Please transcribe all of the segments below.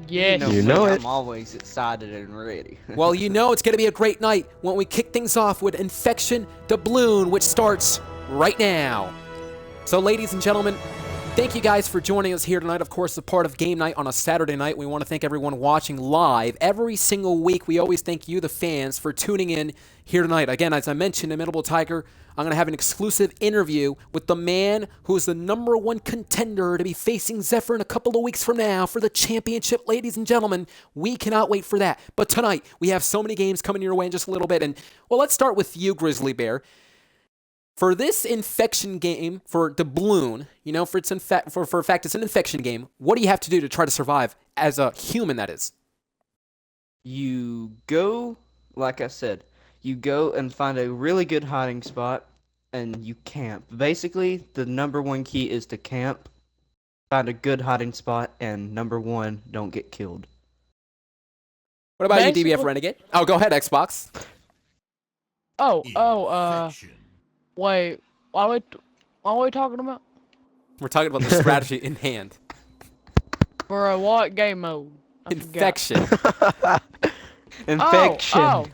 Yes. You know it. I'm always excited and ready. Well, you know it's going to be a great night when we kick things off with Infection Doubloon, which starts right now. So, ladies and gentlemen, thank you guys for joining us here tonight. Of course, a part of game night on a Saturday night. We want to thank everyone watching live every single week. We always thank you, the fans, for tuning in here tonight. Again, as I mentioned, Imitable Tiger, I'm going to have an exclusive interview with the man who is the #1 contender to be facing Zephyr in a couple of weeks from now for the championship, ladies and gentlemen. We cannot wait for that. But tonight, we have so many games coming your way in just a little bit. And, well, let's start with you, Grizzly Bear. For this infection game, for Doubloon, you know, for a fact it's an infection game, what do you have to do to try to survive as a human, that is? You go, like I said, you go and find a really good hiding spot, and you camp. Basically, the #1 key is to camp, find a good hiding spot, and #1, don't get killed. What about you, DBF Renegade? Oh, go ahead, Xbox. Wait, what are we talking about? We're talking about the strategy in hand. For what game mode? I Infection. Infection. Okay.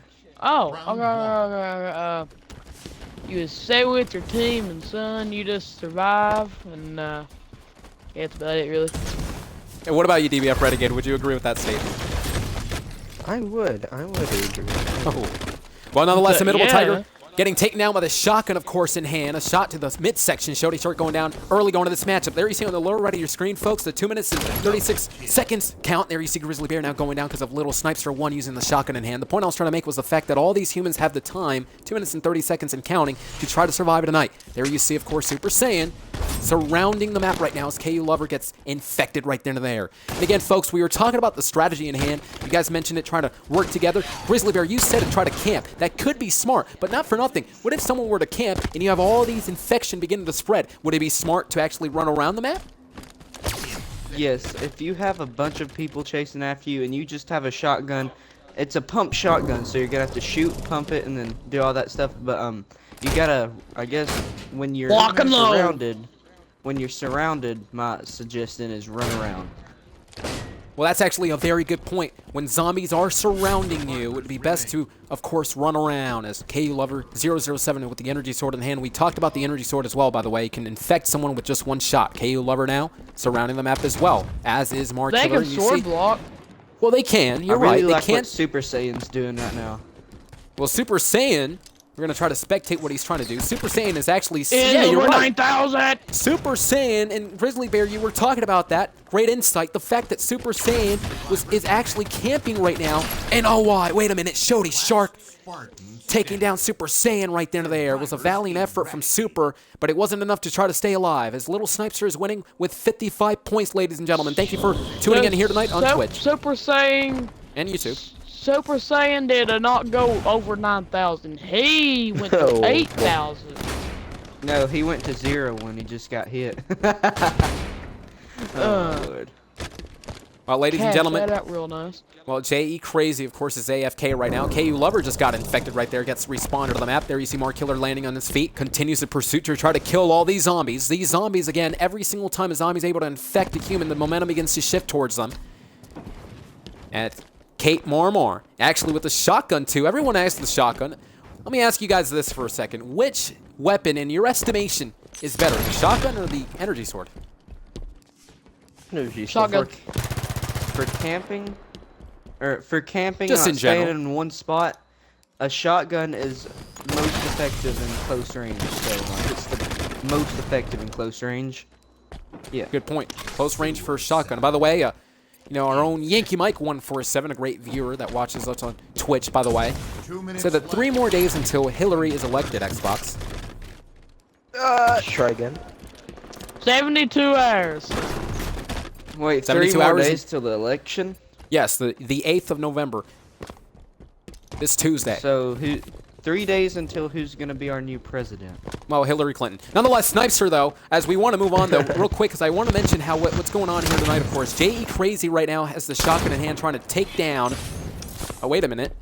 You just stay with your team, and son, you just survive, and yeah, that's about it, really. And what about you, DBF Renegade? Would you agree with that statement? I would agree. Oh. Well, nonetheless, Imitable Yeah. Tiger getting taken down with a shotgun, of course, in hand. A shot to the midsection. Shody Short going down early going to this matchup. There you see on the lower right of your screen, folks, the 2 minutes and 36 seconds count. There you see Grizzly Bear now going down because of little snipes for 1 using the shotgun in hand. The point I was trying to make was the fact that all these humans have the time, 2 minutes and 30 seconds and counting, to try to survive tonight. There you see, of course, Super Saiyan surrounding the map right now as KU Lover gets infected right then and there. And again, folks, we were talking about the strategy in hand. You guys mentioned it, trying to work together. Grizzly Bear, you said it, try to camp. That could be smart, but not for nothing. What if someone were to camp and you have all these infection beginning to spread? Would it be smart to actually run around the map? Yes, if you have a bunch of people chasing after you and you just have a shotgun, it's a pump shotgun, so you're gonna have to shoot, pump it, and then do all that stuff. But you gotta, I guess, when you're surrounded, my suggestion is run around. Well, that's actually a very good point. When zombies are surrounding you, it would be best to, of course, run around. As KU Lover 007 with the energy sword in hand. We talked about the energy sword as well, by the way. It can infect someone with just 1 shot. KU Lover now surrounding the map as well, as is Mark They Killer. can sword block. Well, they can. You're I really right. like They can. what Super Saiyan's doing right now. Well, Super Saiyan, we're going to try to spectate what he's trying to do. Super Saiyan is actually... Yeah, you're right. 9,000! Super Saiyan, and Grizzly Bear, you were talking about that. Great insight. The fact that Super Saiyan is actually camping right now. And oh, wait a minute. Shody Shark taking down Super Saiyan right there. It was a valiant effort from Super, but it wasn't enough to try to stay alive. As Little Snipester is winning with 55 points, ladies and gentlemen. Thank you for tuning in here tonight on Twitch. Super Saiyan... And YouTube. Super Saiyan did not go over 9,000. He went to 8,000. No, he went to 0 when he just got hit. Lord. Well, ladies and gentlemen. That real nice. Well, J.E. Crazy, of course, is AFK right now. KU Lover just got infected right there, gets respawned to the map. There you see Mark Killer landing on his feet, continues the pursuit to try to kill all these zombies. These zombies, again, every single time a zombie is able to infect a human, the momentum begins to shift towards them. And Kate more. Actually, with the shotgun, too. Everyone asked the shotgun. Let me ask you guys this for a second. Which weapon, in your estimation, is better, the shotgun or the energy sword? Energy Shotgun. For camping, Just in staying general. in one spot, a shotgun is most effective in close range. So it's the most effective in close range. Yeah. Good point. Close range for a shotgun. By the way, you know, our own Yankee Mike 147, a great viewer that watches us on Twitch, by the way, said that 3 more days until Hillary is elected, Xbox. Try again. 72 hours. Wait, 72 3 more hours days till the election? Yes, the 8th of November. This Tuesday. So 3 days until who's gonna be our new president? Well, Hillary Clinton. Nonetheless, Snipester, though, as we want to move on, though, real quick, because I want to mention what's going on here tonight, of course. J.E. Crazy right now has the shotgun in hand trying to take down... Oh, wait a minute.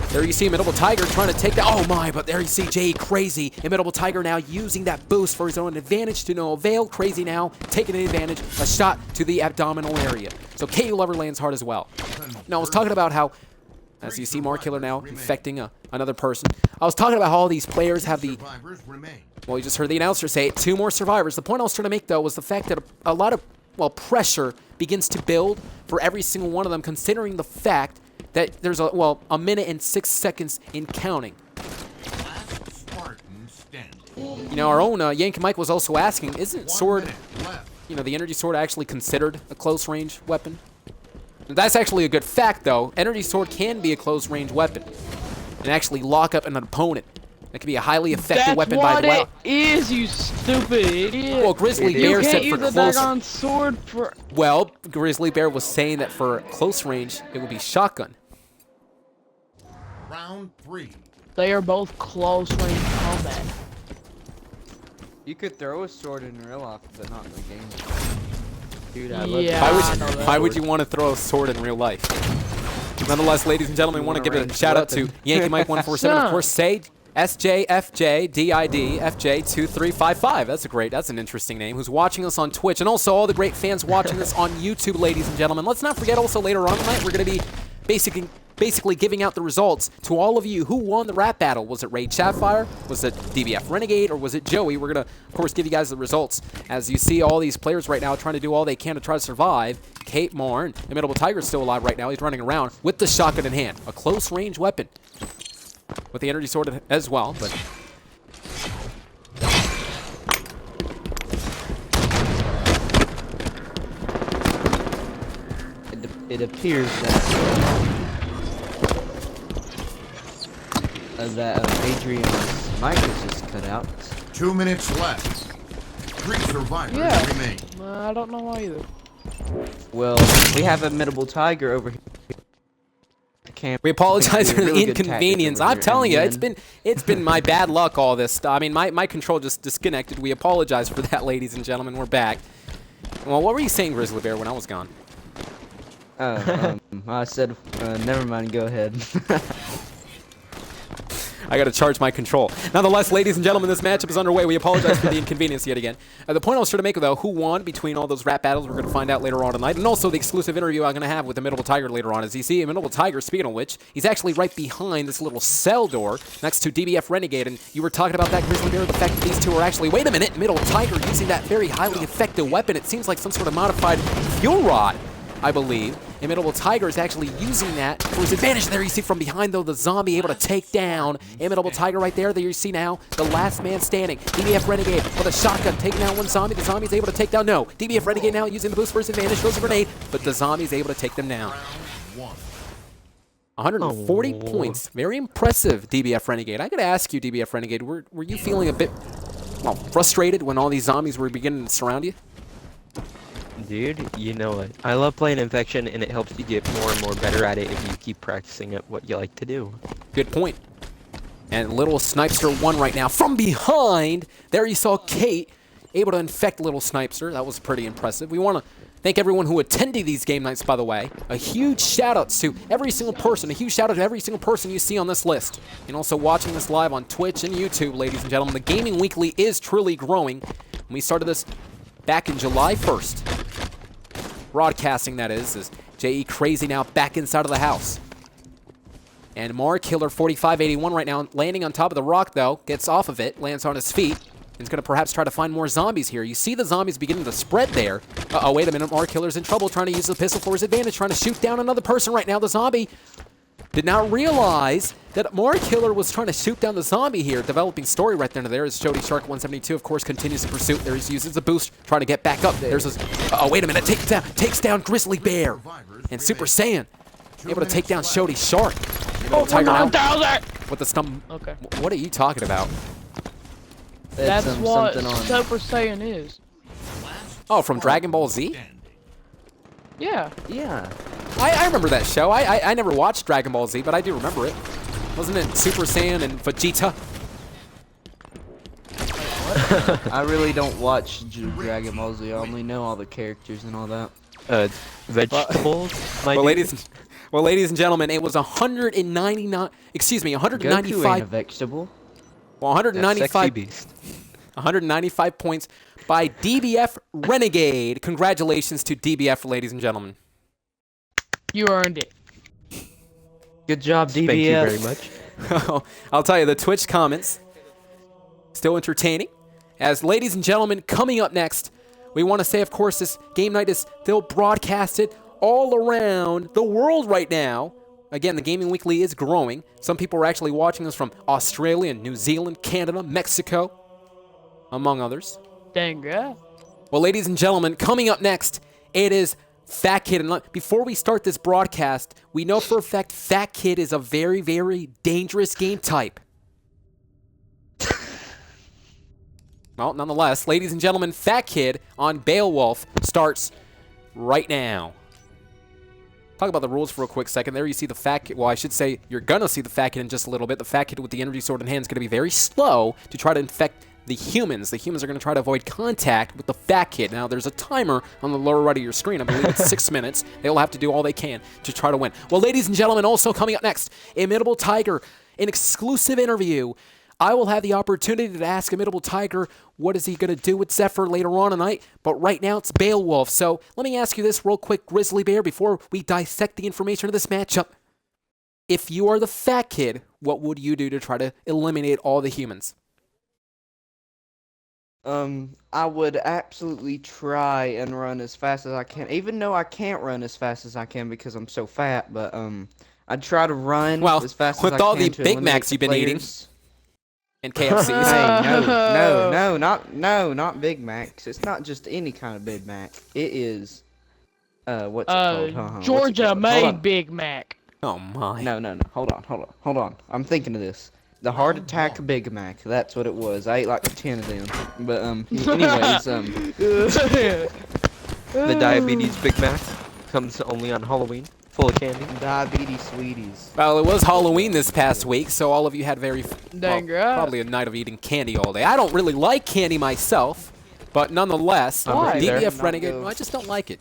There you see Imitable Tiger trying to take that. Oh my, but there you see Jay Crazy. Imitable Tiger now using that boost for his own advantage to no avail. Crazy now taking the advantage. A shot to the abdominal area. So KU Lover lands hard as well. Now I was talking about how, as you see Mark Killer now infecting another person. I was talking about how all these players have the, well, you just heard the announcer say 2 more survivors. The point I was trying to make though was the fact that a lot of, well, pressure begins to build for every single one of them, considering the fact that there's a minute and 6 seconds in counting. You know, our own Yankee Mike was also asking, isn't sword, you know, the energy sword actually considered a close range weapon? That's actually a good fact though. Energy sword can be a close range weapon and actually lock up an opponent. That can be a highly effective weapon by the way. That's what it is, you stupid idiot. Well, Grizzly Bear said for close. You can't use a daggone sword for. Well, Grizzly Bear was saying that for close range, it would be shotgun. Round 3. They are both close range combat. You could throw a sword in real life, but not in the game. Dude, I love Yeah, Why would you want to throw a sword in real life? Nonetheless, ladies and gentlemen, we want to give a shout out to Yankee Mike 147. Of course, say SJFJDIDFJ2355. That's an interesting name. Who's watching us on Twitch, and also all the great fans watching us on YouTube, ladies and gentlemen. Let's not forget also later on tonight we're going to be basically giving out the results to all of you who won the rap battle. Was it Raid Chatfire? Was it DBF Renegade? Or was it Joey? We're going to, of course, give you guys the results. As you see all these players right now trying to do all they can to try to survive. Kate Marn, Imitable Tiger, is still alive right now. He's running around with the shotgun in hand. A close range weapon. With the energy sword as well, but... It appears that Adrian's mic is just cut out. 2 minutes left. 3 survivors remain. I don't know why either. Well, we have a Imitable Tiger over here. We apologize for the inconvenience. I'm telling you, it's been my bad luck, all this stuff. I mean, my control just disconnected. We apologize for that, ladies and gentlemen. We're back. Well, what were you saying, Grizzly Bear, when I was gone? I said, never mind, go ahead. I gotta charge my control. Nonetheless, ladies and gentlemen, this matchup is underway. We apologize for the inconvenience yet again. The point I was trying to make, though, who won between all those rap battles, we're gonna find out later on tonight, and also the exclusive interview I'm gonna have with Imitable Tiger later on. As you see, Imitable Tiger, speaking of which, he's actually right behind this little cell door next to DBF Renegade, and you were talking about that, Grizzly Bear, the fact that these two are actually, wait a minute, Imitable Tiger using that very highly effective weapon. It seems like some sort of modified fuel rod, I believe. Imitable Tiger is actually using that for his advantage. There you see from behind, though, the zombie able to take down Imitable Tiger right there. There you see now the last man standing. DBF Renegade with a shotgun taking down one zombie. The zombie's able to take down, no. DBF Renegade now using the boost for his advantage. Throws a grenade, but the zombie's able to take them down. 140 points. Very impressive, DBF Renegade. I gotta ask you, DBF Renegade, were you feeling a bit, well, frustrated when all these zombies were beginning to surround you? Dude, you know what? I love playing Infection, and it helps you get more and more better at it if you keep practicing at what you like to do. Good point. And little Snipester won right now from behind. There you saw Kate able to infect little Snipester. That was pretty impressive. We want to thank everyone who attended these game nights, by the way. A huge shout-out to every single person. A huge shout-out to every single person you see on this list. And also watching this live on Twitch and YouTube, ladies and gentlemen. The Gaming Weekly is truly growing. And we started this back in July 1st. Broadcasting, that is J.E. Crazy now back inside of the house. And Mar Killer 4581 right now landing on top of the rock, though. Gets off of it, lands on his feet. He's going to perhaps try to find more zombies here. You see the zombies beginning to spread there. Uh-oh, wait a minute. Mar Killer's in trouble trying to use the pistol for his advantage, trying to shoot down another person right now. The zombie did not realize that Mar Killer was trying to shoot down the zombie here. Developing story right there. There is Jody Shark 172, of course, continues the pursuit. There he uses the boost, trying to get back up. There's his, oh, wait a minute. Takes down Grizzly Bear. And Super Saiyan able to take down Shody Shark. Oh, Tiger now with the stump. Okay. What are you talking about? That's what Super Saiyan is. Oh, from Dragon Ball Z? Yeah. Yeah. I remember that show. I never watched Dragon Ball Z, but I do remember it. Wasn't it Super Saiyan and Vegeta? I really don't watch Dragon Ball Z. I only know all the characters and all that. Vegetables, well, ladies Well, ladies and gentlemen, it was 199. Excuse me, Goku ain't a 195. vegetable. Well, That sexy 195. beast. 195 points by DBF Renegade. Congratulations to DBF, ladies and gentlemen. You earned it. Good job, DBF. Thank you very much. I'll tell you, the Twitch comments, still entertaining. As ladies and gentlemen, coming up next, we want to say, of course, this game night is still broadcasted all around the world right now. Again, the Gaming Weekly is growing. Some people are actually watching us from Australia, New Zealand, Canada, Mexico, among others. Dang, yeah. Well, ladies and gentlemen, coming up next, it is Fat Kid. And before we start this broadcast, we know for a fact Fat Kid is a very, very dangerous game type. Well, nonetheless, ladies and gentlemen, Fat Kid on Beowulf starts right now. Talk about the rules for a quick second. There you see the Fat Kid. Well, I should say you're going to see the Fat Kid in just a little bit. The Fat Kid with the energy sword in hand is going to be very slow to try to infect the humans. The humans are going to try to avoid contact with the Fat Kid. Now, there's a timer on the lower right of your screen. I believe it's 6 minutes. They'll have to do all they can to try to win. Well, ladies and gentlemen, also coming up next, Imitable Tiger, an exclusive interview. I will have the opportunity to ask Imitable Tiger what is he going to do with Zephyr later on tonight, but right now it's Beowulf. So let me ask you this real quick, Grizzly Bear, before we dissect the information of this matchup. If you are the Fat Kid, what would you do to try to eliminate all the humans? I would absolutely try and run as fast as I can, even though I can't run as fast as I can because I'm so fat, but I'd try to run as fast as I can. With all the to Big eliminate Macs the you've been eating. players. And KFCs. Hey, not Big Macs. It's not just any kind of Big Mac. It is, what's it called? What's it Georgia called? Hold made on. Big Mac. Oh my. No. Hold on. I'm thinking of this. The Heart Attack Big Mac. That's what it was. I ate like 10 of them. But anyways, The Diabetes Big Mac comes only on Halloween, full of candy. Diabetes Sweeties. Well, it was Halloween this past week, so all of you had Dang right. probably a night of eating candy all day. I don't really like candy myself, but nonetheless, Why? DBF Not Renegade, go- I just don't like it.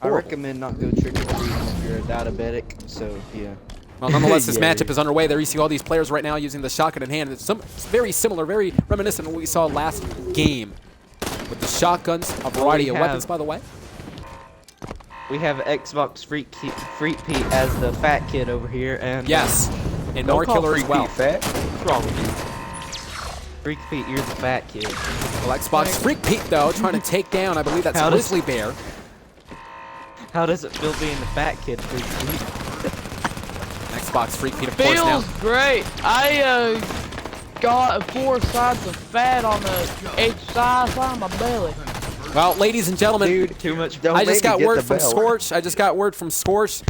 I recommend not go trick or treating if you're a diabetic. So yeah. Well, nonetheless, this Yeah. matchup is underway. There you see all these players right now using the shotgun in hand. It's very similar, very reminiscent of what we saw last game. With the shotguns, a variety of weapons, by the way. We have XboxFreakPete as the Fat Kid over here, and Yes, and Don't Nor call Killer as Freak well. Pete fat. What's wrong with you? Freak Pete, you're the Fat Kid. Well, Xbox Freak Pete, though, trying to take down, I believe that's How does- Grizzly Bear. How does it feel being the Fat Kid, Freak Pete? Xbox Freak Pete, of course, now. Feels great. I got 4 sides of fat on each side of my belly. Well, ladies and gentlemen, Dude, too much. I just got word from Scorch.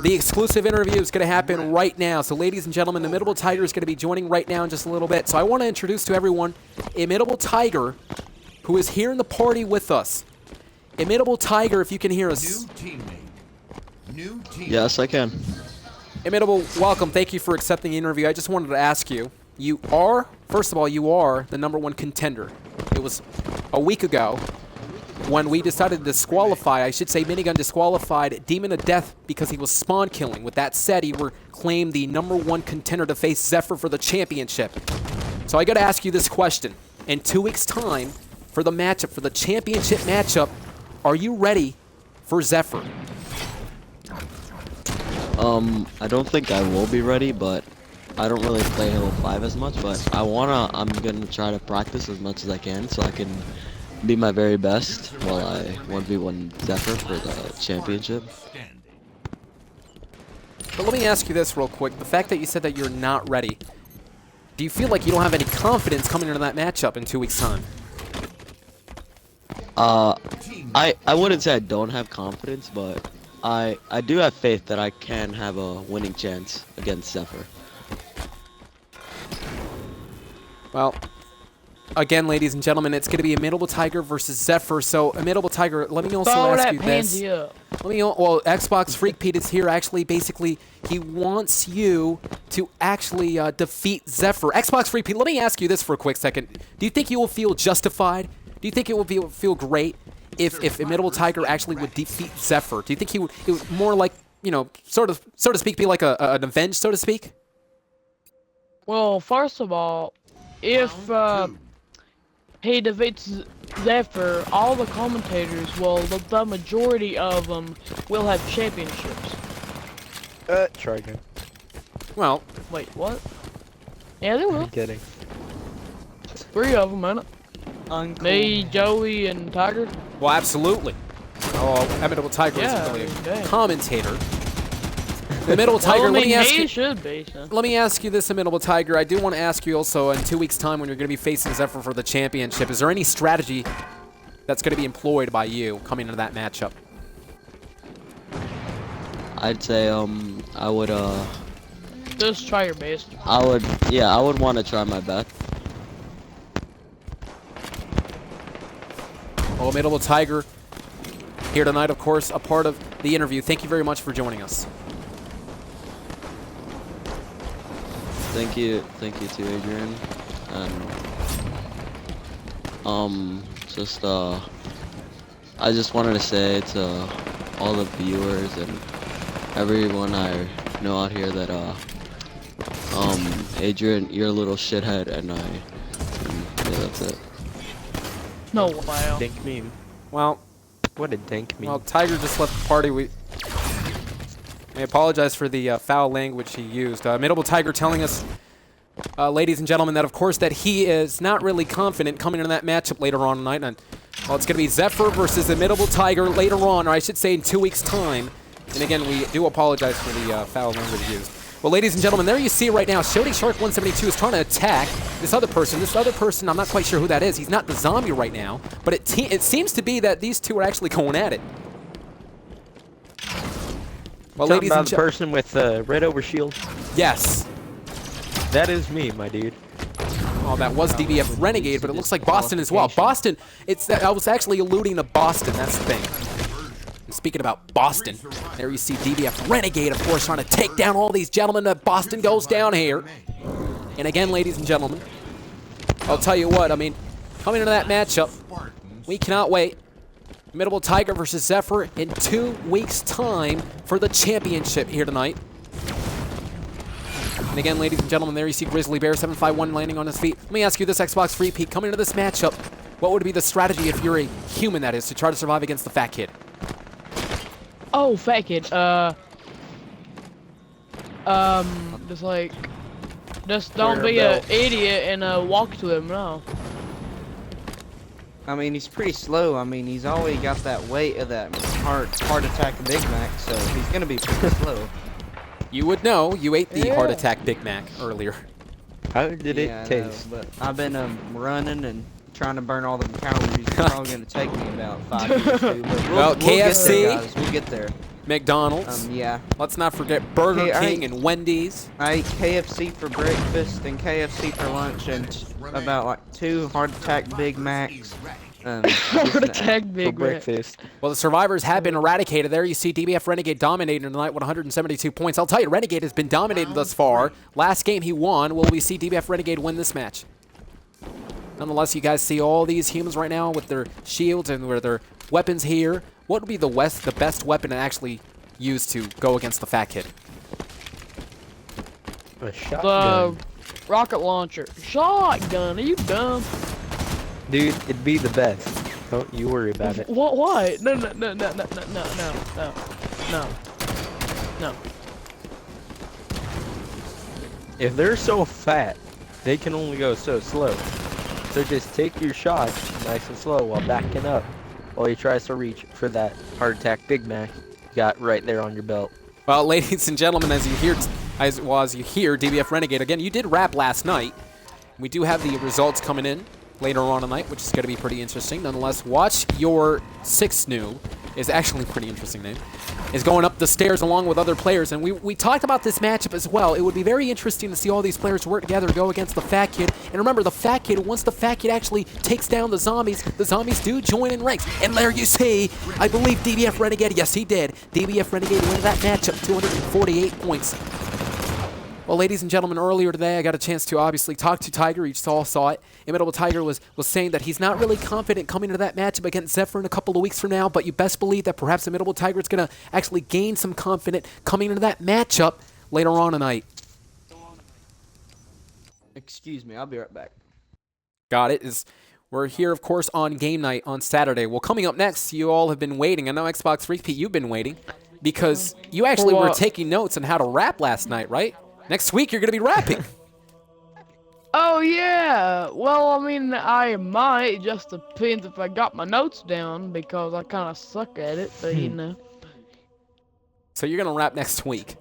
The exclusive interview is going to happen right now. So, ladies and gentlemen, Imitable Tiger is going to be joining right now in just a little bit. So, I want to introduce to everyone Imitable Tiger, who is here in the party with us. Imitable Tiger, if you can hear us. New team. Yes, I can. Imitable, welcome. Thank you for accepting the interview. I just wanted to ask you, first of all, you are the #1 contender. It was a week ago when we decided to disqualify, I should say Minigun disqualified Demon of Death because he was spawn killing. With that said, he were claimed the #1 contender to face Zephyr for the championship. So I got to ask you this question. In 2 weeks' time, for the matchup, for the championship matchup, are you ready for Zephyr? I don't think I will be ready, but I don't really play Halo 5 as much, but I'm gonna try to practice as much as I can so I can be my very best while I 1v1 Zephyr for the championship. But let me ask you this real quick. The fact that you said that you're not ready, do you feel like you don't have any confidence coming into that matchup in 2 weeks' time? I wouldn't say I don't have confidence, but I do have faith that I can have a winning chance against Zephyr. Well, again, ladies and gentlemen, it's going to be Imitable Tiger versus Zephyr. So, Imitable Tiger, let me also Throw ask that you this. pansy up. Well, Xbox Freak Pete is here. Actually, basically, he wants you to actually defeat Zephyr. Xbox Freak Pete, let me ask you this for a quick second. Do you think you will feel justified? Do you think it will feel great if Imitable Tiger actually would defeat Zephyr? Do you think it would more like, you know, so to speak, be like an avenge, so to speak? Well, first of all, if he defeats Zephyr, all the commentators, well, the majority of them will have championships. Try again. Well, Wait, what? Yeah, they will. I'm kidding. 3 of them, ain't it? Uncool. Me, Joey, and Tiger. well, absolutely. Oh, Emittable Tiger Yeah, is really a dang. commentator. Emittable Tiger, Well, I mean, let me ask he you. should be, so. Let me ask you this, Emittable Tiger. I do want to ask you also, in 2 weeks' time when you're going to be facing Zephyr for the championship, is there any strategy that's going to be employed by you coming into that matchup? I'd say I would Just try your best. I would want to try my best. Well, Emittable Tiger here tonight, of course, a part of the interview. Thank you very much for joining us. Thank you to Adrian, and I just wanted to say to all the viewers and everyone I know out here that Adrian, you're a little shithead, and yeah, that's it. No, wow. Dink meme. Well, What a dink meme. well, Tiger just left the party. I apologize for the foul language he used. Emittable Tiger telling us, ladies and gentlemen, that of course that he is not really confident coming into that matchup later on tonight. And well, it's going to be Zephyr versus Emittable Tiger later on, or I should say in 2 weeks' time. And again, we do apologize for the foul language used. Well, ladies and gentlemen, there you see right now, Shody Shark 172 is trying to attack this other person. This other person, I'm not quite sure who that is. He's not the zombie right now, but it seems to be that these two are actually going at it. Well, Talking ladies about and the gentlemen, person with red over shield. yes. That is me, my dude. Oh, that was DBF Renegade, but it looks like Boston as well. Boston, I was actually alluding to Boston, that's the thing. And speaking about Boston, there you see DBF Renegade, of course, trying to take down all these gentlemen. Boston goes down here. And again, ladies and gentlemen, I'll tell you what, I mean, coming into that matchup, we cannot wait. Emittable Tiger versus Zephyr in 2 weeks' time for the championship here tonight. And again, ladies and gentlemen, there you see Grizzly Bear 751 landing on his feet. Let me ask you this, XboxFreakPete, coming into this matchup, what would be the strategy if you're a human, that is, to try to survive against the Fat Kid? Oh, fat kid. Just like, just don't be an idiot and walk to him. No. I mean, he's pretty slow. I mean, he's always got that weight of that heart attack Big Mac, so he's gonna be pretty slow. You would know. You ate the Heart Yeah. Attack Big Mac earlier. How did Yeah, I it know, taste? but I've been running and trying to burn all the calories. It's probably gonna take me about 5 years too. But Well, we'll get KFC. there, guys. We'll get there. McDonald's. Yeah. Let's not forget Burger Okay, King and Wendy's. I ate KFC for breakfast and KFC for lunch and about like 2 heart attack Big Macs. Heart attack, For big Mac. breakfast. Well, the survivors have been eradicated. There you see DBF Renegade dominating tonight with 172 points. I'll tell you, Renegade has been dominated thus far. Last game he won. Will we see DBF Renegade win this match? Nonetheless, you guys see all these humans right now with their shields and with their weapons here. What would be the best weapon to actually use to go against the Fat Kid? A The shotgun. rocket launcher. Shotgun. Are you dumb? Dude, it'd be the best. Don't you worry about it. What? Why? No, no, no, no, no, no, no, no, no, no. If they're so fat, they can only go so slow. So just take your shots nice and slow while backing up, while he tries to reach for that heart attack Big Mac you got right there on your belt. Well, ladies and gentlemen, as you hear DBF Renegade, again, you did rap last night. We do have the results coming in later on tonight, which is going to be pretty interesting. Nonetheless, Watch Your Six New is actually a pretty interesting name. Is going up the stairs along with other players, and we talked about this matchup as well. It would be very interesting to see all these players work together to go against the Fat Kid. And remember, the Fat Kid, once the Fat Kid actually takes down the zombies do join in ranks. And there you see, I believe DBF Renegade, yes he did. DBF Renegade win that matchup, 248 points. Well, ladies and gentlemen, earlier today I got a chance to obviously talk to Tiger. You just all saw it. Imitable Tiger was saying that he's not really confident coming into that matchup against Zephyr in a couple of weeks from now, but you best believe that perhaps Imitable Tiger is going to actually gain some confidence coming into that matchup later on tonight. Excuse me, I'll be right back. Got it. We're here, of course, on game night on Saturday. Well, coming up next, you all have been waiting. I know XboxFreakPete, you've been waiting because you actually were taking notes on how to rap last night, right? Next week, you're going to be rapping. Oh, yeah. Well, I mean, I might. Just depends if I got my notes down because I kind of suck at it, but you know. So you're going to rap next week.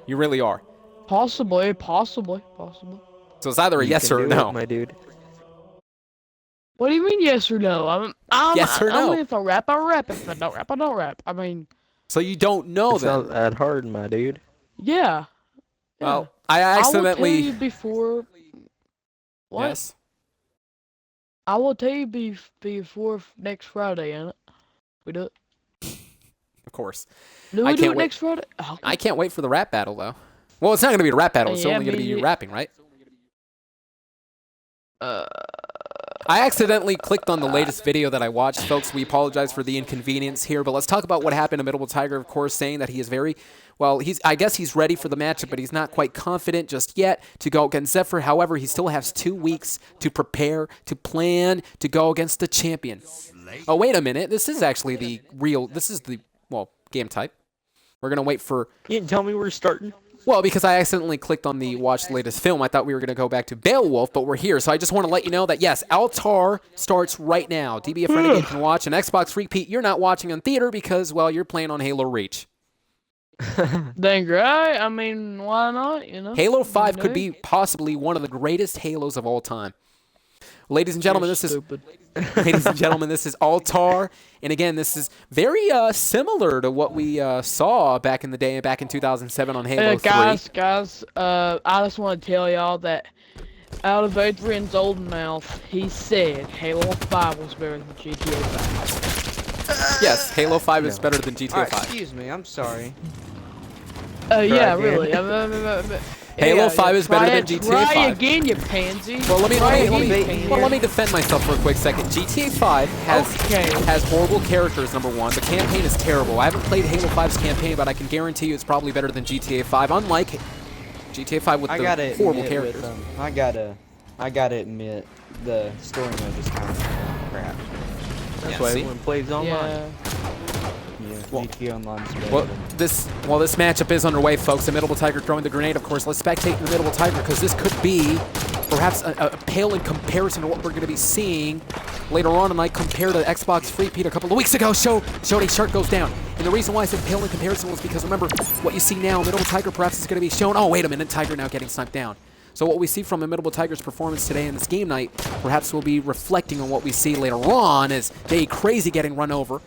You really are. Possibly. So it's either a yes or a no. My dude. What do you mean yes or no? Yes or no? I mean, if I rap, I rap. If I don't rap, I don't rap. I mean... So you don't know It's then? not that hard, my dude. Yeah. Well, I accidentally... I will tell you before... What? Yes? I will tell you before next Friday, ain't it? We do it. Of course. Do we do it next Friday? Oh, okay. I can't wait for the rap battle, though. Well, it's not going to be a rap battle. It's Yeah, only going to be you rapping, right? Uh... I accidentally clicked on the latest video that I watched, folks. We apologize for the inconvenience here, but let's talk about what happened. Imitable Tiger, of course, saying that he is very, well, I guess he's ready for the matchup, but he's not quite confident just yet to go against Zephyr. However, he still has 2 weeks to prepare, to plan, to go against the champion. Oh, wait a minute. This is actually the real, this is the, well, game type. We're going to wait for... You didn't tell me we're starting? Well, because I accidentally clicked on the watch the latest film. I thought we were going to go back to Beowulf, but we're here. So I just want to let you know that, yes, Altar starts right now. DBF Renegade can watch, and XboxFreakPete, you're not watching on theater because, well, you're playing on Halo Reach. Dang right. I mean, why not, you know? Halo 5 could be possibly one of the greatest Halos of all time. Ladies and gentlemen, this is Altar, and again, this is very similar to what we saw back in the day, back in 2007 on Halo 3. Guys, I just want to tell y'all that out of Adrian's old mouth, he said Halo 5 was better than GTA 5. Yes, Halo 5 is better than GTA 5. Excuse me, I'm sorry. Yeah, really. Halo 5 is better than GTA 5. Try again, you pansy. Well, let me defend myself for a quick second. GTA 5 has horrible characters, number one. The campaign is terrible. I haven't played Halo 5's campaign, but I can guarantee you it's probably better than GTA 5, unlike GTA 5 with the horrible characters. I gotta admit, the story mode is kind of crap. That's why everyone plays online. Yeah. Well, GTA Online's better. Well, this matchup is underway, folks. Imitable Tiger throwing the grenade, of course. Let's spectate Imitable Tiger because this could be perhaps a pale in comparison to what we're going to be seeing later on tonight compared to XboxFreakPete a couple of weeks ago. Showed Shark goes down. And the reason why I said pale in comparison was because, remember, what you see now, Imitable Tiger perhaps is going to be shown. Oh, wait a minute. Tiger now getting sniped down. So what we see from Imitable Tiger's performance today in this game night perhaps will be reflecting on what we see later on as Day Crazy getting run over.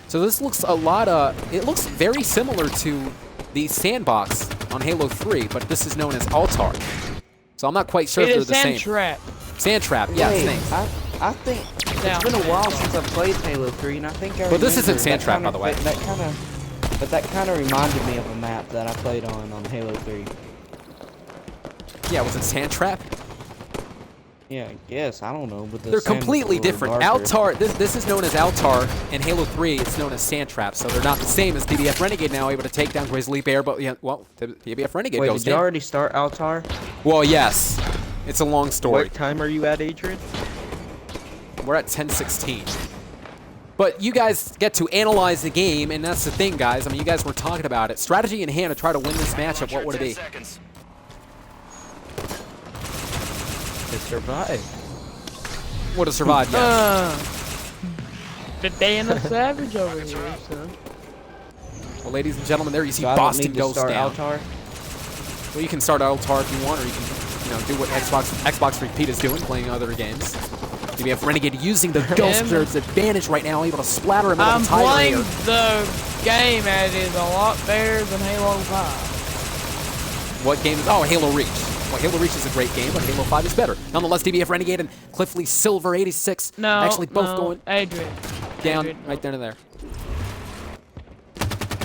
So this looks it looks very similar to the sandbox on Halo 3, but this is known as Altar. So I'm not quite sure if they're the same. Sandtrap. Sandtrap, yes, thanks. I think it's been a while since I've played Halo 3, and I think I But this isn't remember Sandtrap, by the way. That kind of reminded me of a map that I played on Halo 3. Yeah, was it Sandtrap? Yeah, I guess. I don't know. But they're completely different. Altar, this is known as Altar, and Halo 3, it's known as Sandtrap. So they're not the same as DBF Renegade now, able to take down Grizzly Bear. But yeah, well, DBF Renegade goes down. Wait, did you already start Altar? Well, yes. It's a long story. What time are you at, Adrian? We're at 10:16. But you guys get to analyze the game, and that's the thing, guys. I mean, you guys were talking about it. Strategy in hand to try to win this matchup, what would it be? To survive. Would have survived, yes. The Dana Savage over here, son. Well, ladies and gentlemen, there you see So Boston goes down. Altar? Well, you can start Altar if you want, or you can, do what XboxFreakPete is doing, playing other games. We have Renegade using the Ghost Surge's advantage right now, able to splatter him out of the Tiger. I'm playing the game and it is a lot better than Halo 5. What game is... Oh, Halo Reach. Well, Halo Reach is a great game, but Halo 5 is better. Nonetheless, DBF Renegade and Cliffley Silver 86 actually both going Adrian. down Adrian. right down to there.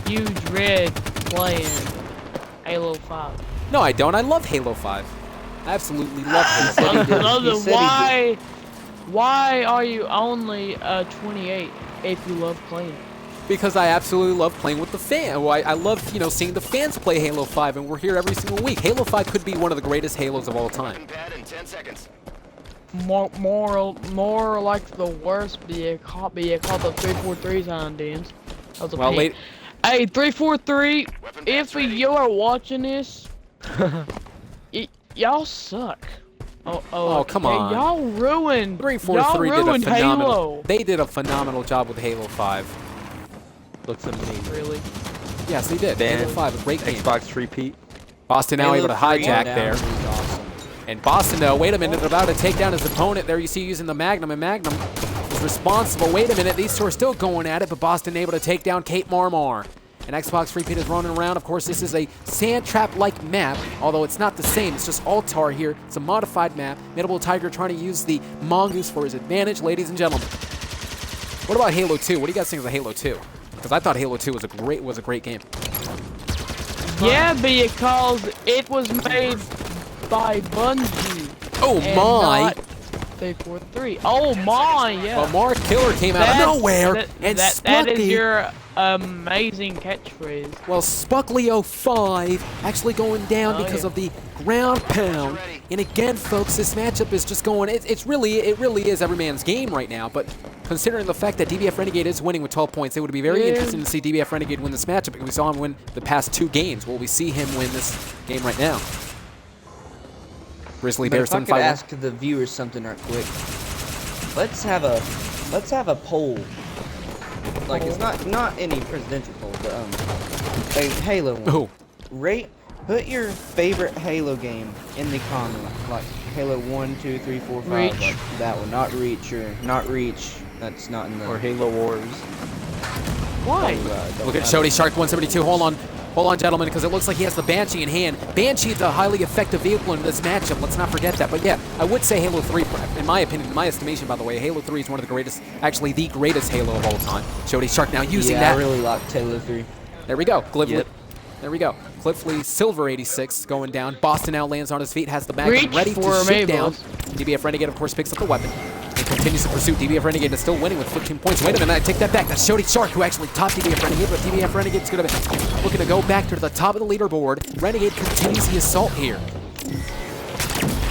Huge Red playing Halo 5. No, I don't. I love Halo 5. I absolutely love Halo 5. Another, why are you only 28 if you love playing? Because I absolutely love playing with the fan. Well, I love, you know, seeing the fans play Halo 5, and we're here every single week. Halo 5 could be one of the greatest Halos of all time. More like the worst be called the 343 sound dance. Well, late. Hey, 343, if you are watching this, y'all suck. Oh, come on. Y'all ruined. 343 y'all did a ruined phenomenal. Halo. They did a phenomenal job with Halo 5. Looks amazing. Really? Yes, they did. Ben, Halo 5, a great game. XboxFreakPete. Boston now able to Halo 3 hijack down there. is awesome. And Boston, though, wait a minute, they're about to take down his opponent. There you see using the Magnum, and Magnum is responsible. Wait a minute, these two are still going at it, but Boston able to take down Kate Marmar. And XboxFreakPete is running around. Of course, this is a sand trap-like map, although it's not the same. It's just Altar here. It's a modified map. Middle Tiger trying to use the Mongoose for his advantage, ladies and gentlemen. What about Halo 2? What do you guys think of Halo 2? Because I thought Halo 2 was a great game. Yeah, because it was made by Bungie. Oh and my! not 343. Oh my, yeah. Well, Mark Killer came out of nowhere, and that is Spucky. your amazing catchphrase. Well, Spuckley 05 actually going down because of the ground pound. And again, folks, this matchup is just going. It really is every man's game right now. But considering the fact that DBF Renegade is winning with 12 points, it would be very interesting to see DBF Renegade win this matchup. We saw him win the past 2 games. Will we see him win this game right now? Grizzly Bear If I could 751. ask the viewers something right quick. Let's have a poll. Like it's not any presidential poll, but a Halo one. Oh. Put your favorite Halo game in the comment, like Halo 1, 2, 3, 4, 5, Reach. like that one, not Reach or not Reach. That's not in the. Or Halo Wars. Why? Look at Shody Shark 172. Hold on, gentlemen, because it looks like he has the Banshee in hand. Banshee is a highly effective vehicle in this matchup. Let's not forget that. But yeah, I would say Halo 3, in my opinion, in my estimation, by the way, Halo 3 is one of the greatest, actually the greatest Halo of all time. Shody Shark now using yeah, that. I really liked Halo 3. There we go. Glivly. Yep. There we go. Cliffley Silver 86 going down. Boston now lands on his feet, has the Magnum Reach ready to for shoot down. Mabels. DBF Renegade, of course, picks up the weapon and continues the pursuit. DBF Renegade is still winning with 15 points. Wait a minute, I take that back. That's Shody Shark who actually topped DBF Renegade, but DBF Renegade's going to be looking to go back to the top of the leaderboard. Renegade continues the assault here.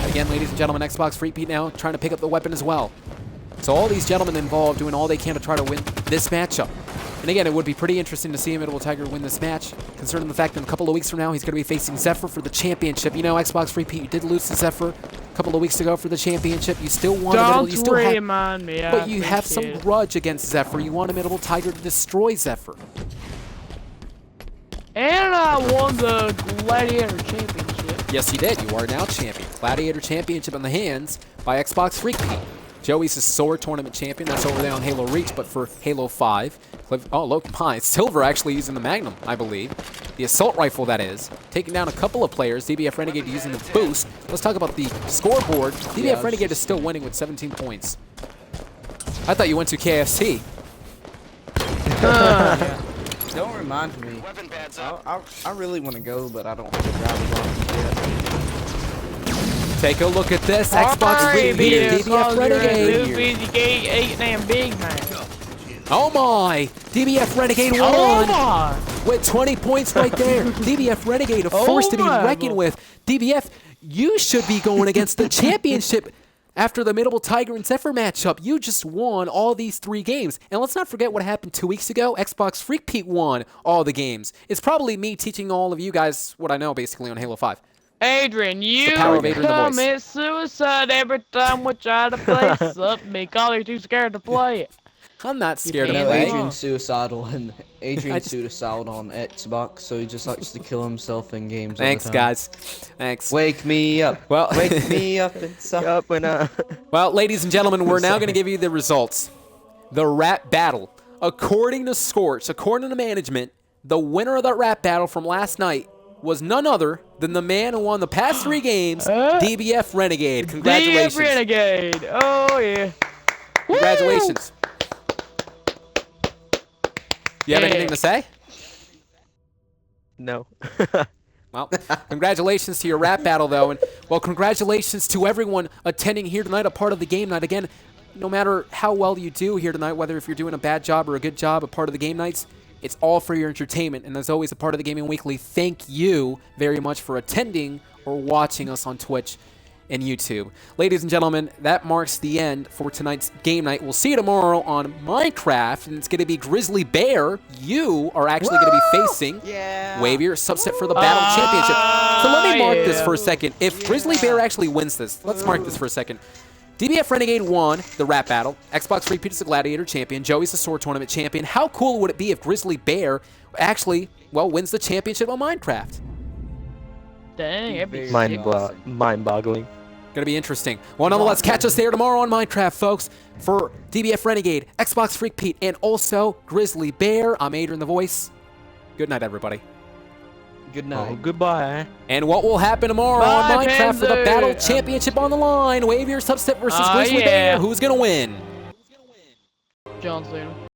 Again, ladies and gentlemen, XboxFreakPete now trying to pick up the weapon as well. So all these gentlemen involved doing all they can to try to win this matchup. And again, it would be pretty interesting to see Immutable Tiger win this match, considering the fact that in a couple of weeks from now, he's going to be facing Zephyr for the championship. You know, XboxFreakPete, you did lose to Zephyr a couple of weeks ago for the championship. You still want Don't you still remind me. but you have some grudge against Zephyr. You want Immutable Tiger to destroy Zephyr. And I won the Gladiator Championship. Yes, you did. You are now champion. Gladiator Championship in the hands by XboxFreakPete. Joey's a sword tournament champion. That's over there on Halo Reach, but for Halo 5. Oh, look, my. Silver actually using the Magnum, I believe. The assault rifle, that is. Taking down a couple of players. DBF Renegade using the boost. Let's talk about the scoreboard. DBF Renegade is still winning with 17 points. I thought you went to KFC. Don't remind me. I really want to go, but I don't have a driver's license yet. Take a look at this. XboxFreakPete, DBF Renegade. Big man. Oh my! DBF Renegade won! Oh my! With 20 points right there. DBF Renegade, a force to be reckoned with. DBF, you should be going against the championship after the Immutable Tiger and Zephyr matchup. You just won all these 3 games. And let's not forget what happened 2 weeks ago. XboxFreakPete won all the games. It's probably me teaching all of you guys what I know basically on Halo 5. Adrian, you power of AdrianTheVoice. commit suicide every time we try to play something because you're too scared to play it. I'm not scared can't of No, play. play. Adrian's suicidal, and Adrian's just- suicidal on Xbox, so he just likes to kill himself in games. Thanks, all the time. guys. Thanks. Wake me up. Well, Wake me up inside. Up and well, ladies and gentlemen, we're now going to give you the results. The rap battle. According to Scorch, according to management, the winner of that rap battle from last night was none other than the man who won the past 3 games, DBF Renegade. Congratulations. DBF Renegade. Oh, yeah. Congratulations. You have Yeah. anything to say? no. Well, congratulations to your rap battle, though. And, well, congratulations to everyone attending here tonight, a part of the game night. Again, no matter how well you do here tonight, whether if you're doing a bad job or a good job, a part of the game nights, it's all for your entertainment. And as always, a part of the Gaming Weekly, thank you very much for attending or watching us on Twitch and YouTube. Ladies and gentlemen, that marks the end for tonight's game night. We'll see you tomorrow on Minecraft, and it's going to be Grizzly Bear. You are actually going to be facing Wave your subset for the Battle Championship. So let me mark this for a second. If Grizzly Bear actually wins this, let's mark this for a second. DBF Renegade won the rap battle. XboxFreakPete is the Gladiator champion. Joey's the Sword Tournament champion. How cool would it be if Grizzly Bear actually, well, wins the championship on Minecraft? Dang, it'd be Mind-boggling. Gonna be interesting. Well, nonetheless, catch us there tomorrow on Minecraft, folks. For DBF Renegade, XboxFreakPete, and also Grizzly Bear, I'm AdrianTheVoice. Good night, everybody. Good night. Oh, goodbye. And what will happen tomorrow on Bye, Minecraft for the Panzer. Battle Championship on the line? Wave your subset versus Grizzly Bear. Who's gonna win? John Cena.